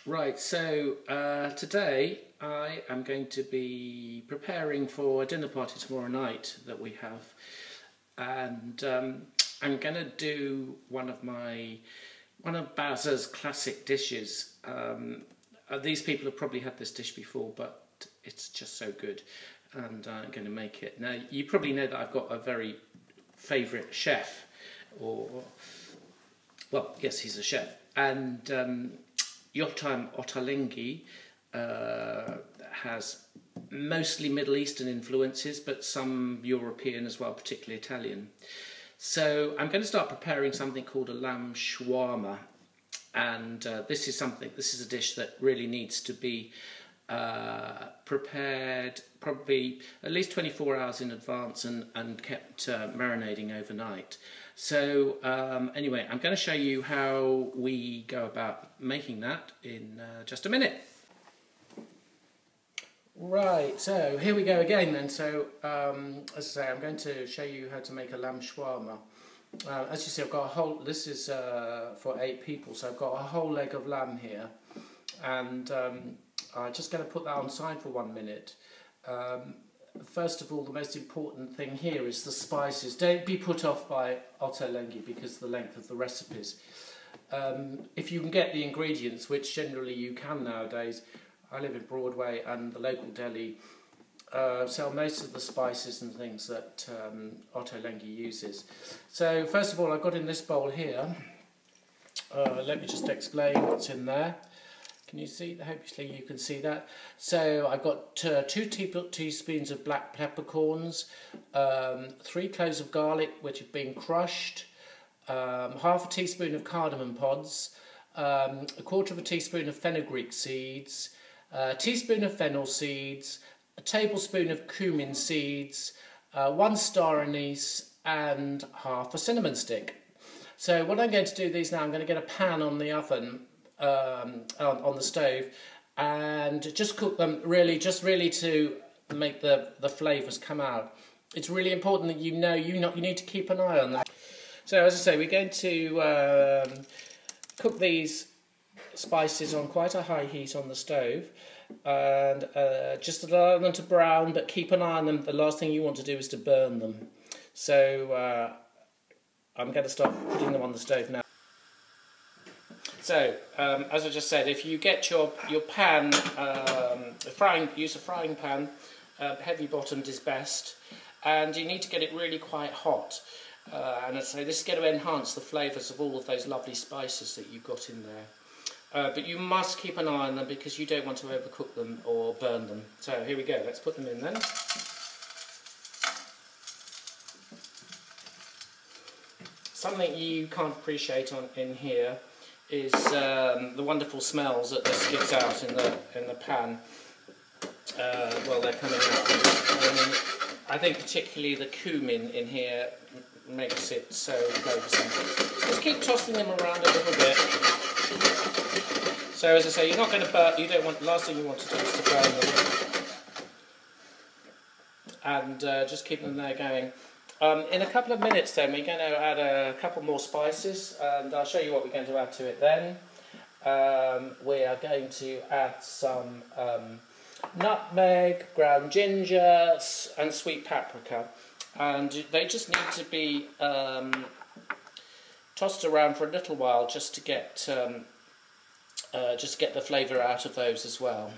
Right, so today I am going to be preparing for a dinner party tomorrow night that we have, and I'm going to do one of Bazza's classic dishes. These people have probably had this dish before, but it's just so good, and I'm going to make it. Now, you probably know that I've got a very favourite chef, well, yes, he's a chef, and Ottolenghi has mostly Middle Eastern influences, but some European as well, particularly Italian. So I'm going to start preparing something called a lamb shawarma, and this is a dish that really needs to be prepared probably at least 24 hours in advance and kept marinating overnight. So anyway, I'm going to show you how we go about making that in just a minute. Right, so here we go again then. So as I say, I'm going to show you how to make a lamb shawarma. As you see, I've got a whole, this is for 8 people, so I've got a whole leg of lamb here, and I'm just going to put that on side for 1 minute. First of all, the most important thing here is the spices. Don't be put off by Ottolenghi because of the length of the recipes. If you can get the ingredients, which generally you can nowadays, I live in Broadway and the local deli sell most of the spices and things that Ottolenghi uses. So first of all, I've got in this bowl here, let me just explain what's in there. Can you see? Hopefully you can see that. So I've got 2 teaspoons of black peppercorns, 3 cloves of garlic which have been crushed, half a teaspoon of cardamom pods, a quarter of a teaspoon of fenugreek seeds, a teaspoon of fennel seeds, a tablespoon of cumin seeds, 1 star anise, and half a cinnamon stick. So what I'm going to do these now, I'm going to get a pan on the oven, on the stove, and just cook them really to make the flavours come out. It's really important that you need to keep an eye on that. So as I say, we're going to cook these spices on quite a high heat on the stove, and just allow them to brown, but keep an eye on them. The last thing you want to do is to burn them. So I'm going to start putting them on the stove now. So, as I just said, if you get your pan, use a frying pan, heavy bottomed is best, and you need to get it really quite hot. And so this is going to enhance the flavours of all of those lovely spices that you've got in there. But you must keep an eye on them because you don't want to overcook them or burn them. So here we go, let's put them in then. Something you can't appreciate in here is the wonderful smells that this gives out in the pan while they're coming out. I think particularly the cumin in here makes it so flavoursome. Just keep tossing them around a little bit. So as I say, you're not going to burn. The last thing you want to do is to burn them. And just keep them there going. In a couple of minutes then we're going to add a couple more spices, and I'll show you what we're going to add to it then. We are going to add some nutmeg, ground ginger and sweet paprika, and they just need to be tossed around for a little while just to get the flavour out of those as well.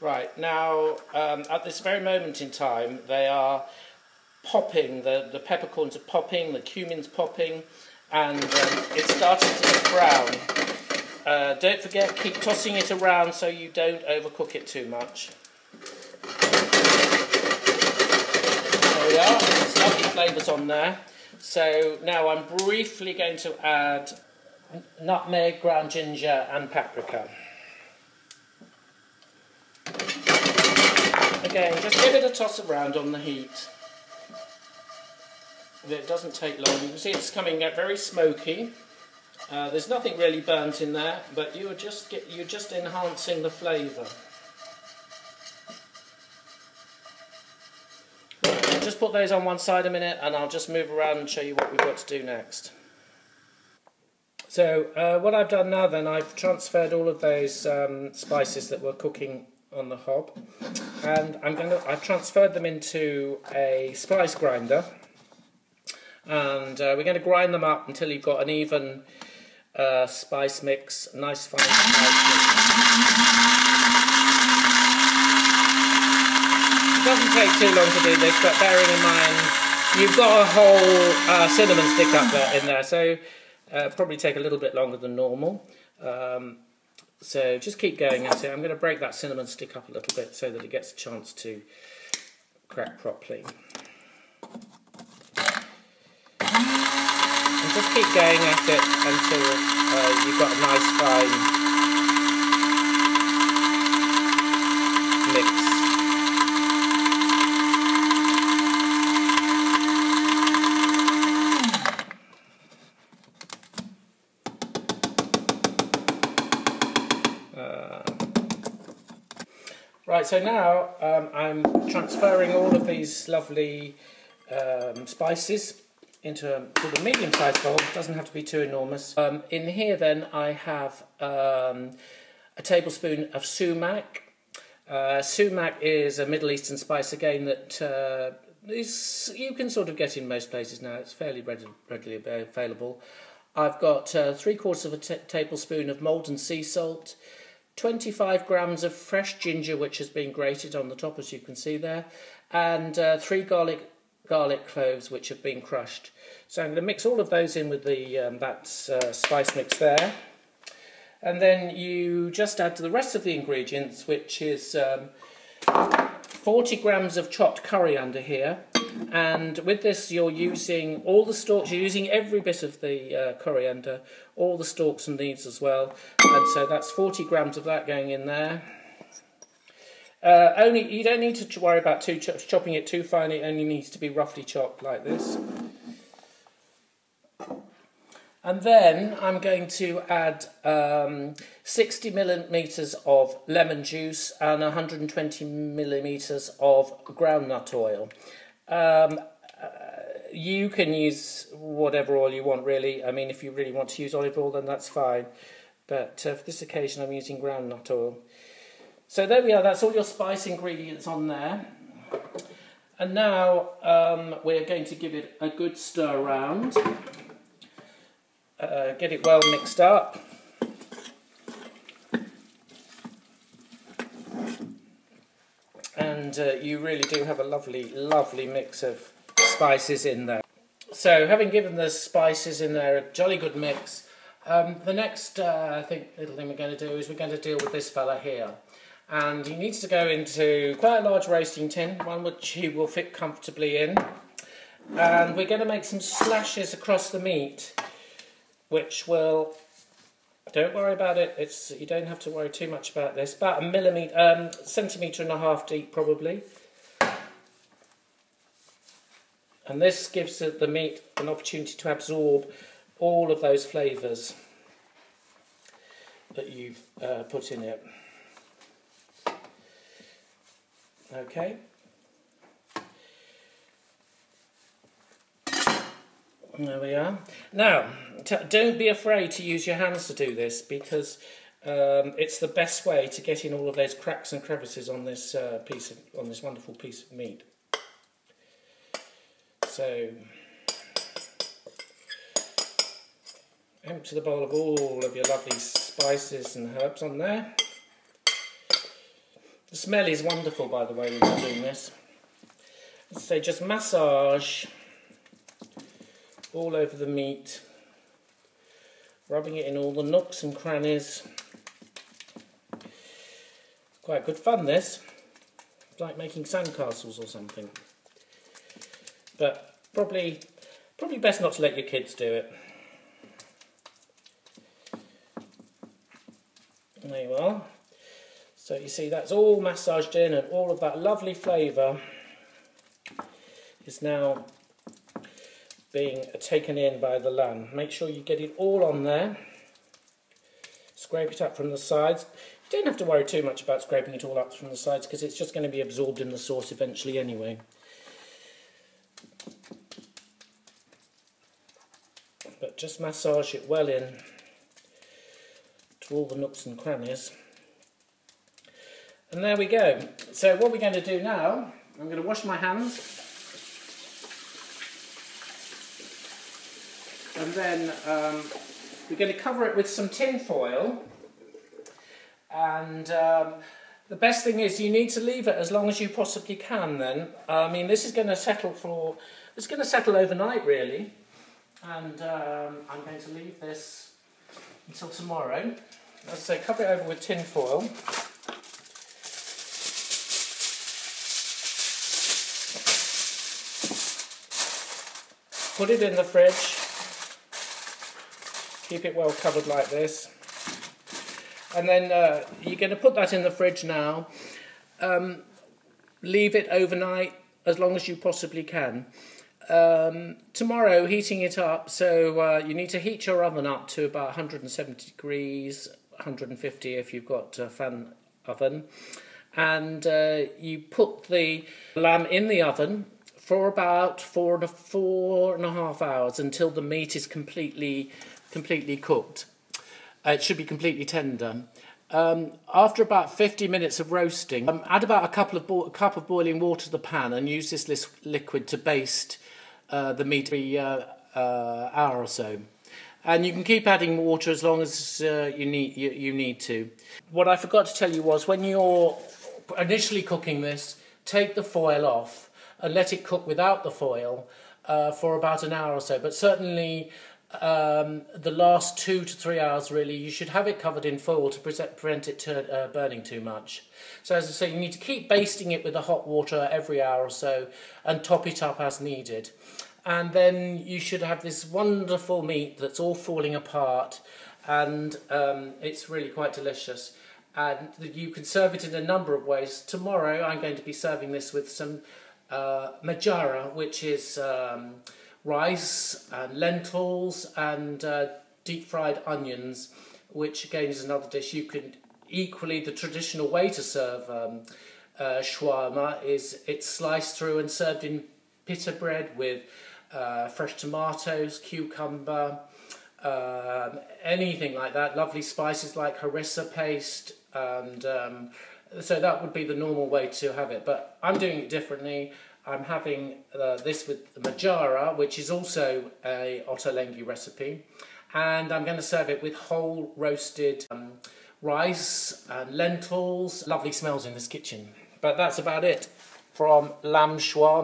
Right, now at this very moment in time they are popping, the peppercorns are popping, the cumin's popping, and it's starting to get brown. Don't forget, keep tossing it around so you don't overcook it too much. There we are, there's lovely flavours on there. So now I'm briefly going to add nutmeg, ground ginger and paprika. Again, just give it a toss around on the heat. It doesn't take long. You can see it's coming out very smoky. There's nothing really burnt in there, but you're just enhancing the flavour. I'll just put those on one side a minute, and I'll just move around and show you what we've got to do next. So what I've done now then, I've transferred all of those spices that were cooking on the hob, and I've transferred them into a spice grinder, and we're going to grind them up until you've got an even spice mix, a nice fine spice mix. It doesn't take too long to do this, but bearing in mind you've got a whole cinnamon stick up there in there, so probably take a little bit longer than normal. So just keep going at it. I'm going to break that cinnamon stick up a little bit so that it gets a chance to crack properly. And just keep going at it until you've got a nice fine mix. Right, so now I'm transferring all of these lovely spices into a sort of medium-sized bowl. It doesn't have to be too enormous. In here then I have a tablespoon of sumac. Sumac is a Middle Eastern spice again that you can sort of get in most places now. It's fairly readily available. I've got 3/4 of a tablespoon of Maldon sea salt, 25 grams of fresh ginger which has been grated on the top as you can see there, and 3 garlic cloves which have been crushed. So I'm going to mix all of those in with that spice mix there, and then you just add to the rest of the ingredients, which is 40 grams of chopped coriander here, and with this you're using all the stalks, you're using every bit of the coriander, all the stalks and leaves as well, and so that's 40 grams of that going in there. You don't need to worry about chopping it too fine, it only needs to be roughly chopped like this. And then I'm going to add 60 millilitres of lemon juice and 120 millilitres of groundnut oil. You can use whatever oil you want really. I mean, if you really want to use olive oil then that's fine, but for this occasion I'm using groundnut oil. So there we are, that's all your spice ingredients on there. And now we're going to give it a good stir around. Get it well mixed up. And you really do have a lovely mix of spices in there. So having given the spices in there a jolly good mix, the next little thing we're going to do is we're going to deal with this fella here. And he needs to go into quite a large roasting tin, one which he will fit comfortably in. And we're going to make some slashes across the meat, which will, don't worry about it, you don't have to worry too much about this, about a centimetre and a half deep probably. And this gives the meat an opportunity to absorb all of those flavours that you've put in it. Okay. There we are. Now, don't be afraid to use your hands to do this, because it's the best way to get in all of those cracks and crevices on this wonderful piece of meat. So, empty the bowl of all of your lovely spices and herbs on there. The smell is wonderful, by the way, when you're doing this. So just massage all over the meat, rubbing it in all the nooks and crannies. Quite good fun, this. It's like making sandcastles or something. But probably best not to let your kids do it. There you are. So you see that's all massaged in, and all of that lovely flavour is now being taken in by the lamb. Make sure you get it all on there. Scrape it up from the sides. You don't have to worry too much about scraping it all up from the sides, because it's just going to be absorbed in the sauce eventually anyway. But just massage it well in. all the nooks and crannies. And there we go. So what we're going to do now, I'm going to wash my hands. And then we're going to cover it with some tin foil. And the best thing is you need to leave it as long as you possibly can then. I mean, this is going to settle overnight really. And I'm going to leave this until tomorrow. As I say, cover it over with tin foil. Put it in the fridge. Keep it well covered like this. And then you're going to put that in the fridge now. Leave it overnight as long as you possibly can. Tomorrow, heating it up, so you need to heat your oven up to about 170 degrees, 150 if you've got a fan oven. And you put the lamb in the oven for about 4.5 hours until the meat is completely cooked. It should be completely tender. After about 50 minutes of roasting, add about a cup of boiling water to the pan and use this liquid to baste the meat every hour or so. And you can keep adding water as long as you need to. What I forgot to tell you was when you're initially cooking this, take the foil off and let it cook without the foil for about an hour or so. But certainly the last 2 to 3 hours really, you should have it covered in foil to prevent it burning too much. So as I say, you need to keep basting it with the hot water every hour or so and top it up as needed. And then you should have this wonderful meat that's all falling apart, and it's really quite delicious. And you can serve it in a number of ways. Tomorrow I'm going to be serving this with some majara, which is rice and lentils and deep fried onions, which again is another dish. You can equally, the traditional way to serve shawarma is it's sliced through and served in pita bread with fresh tomatoes, cucumber, anything like that. Lovely spices like harissa paste, and so that would be the normal way to have it. But I'm doing it differently. I'm having this with the majara, which is also a ottolenghi recipe, and I'm going to serve it with whole roasted rice and lentils. Lovely smells in this kitchen. But that's about it from lamb shawarma.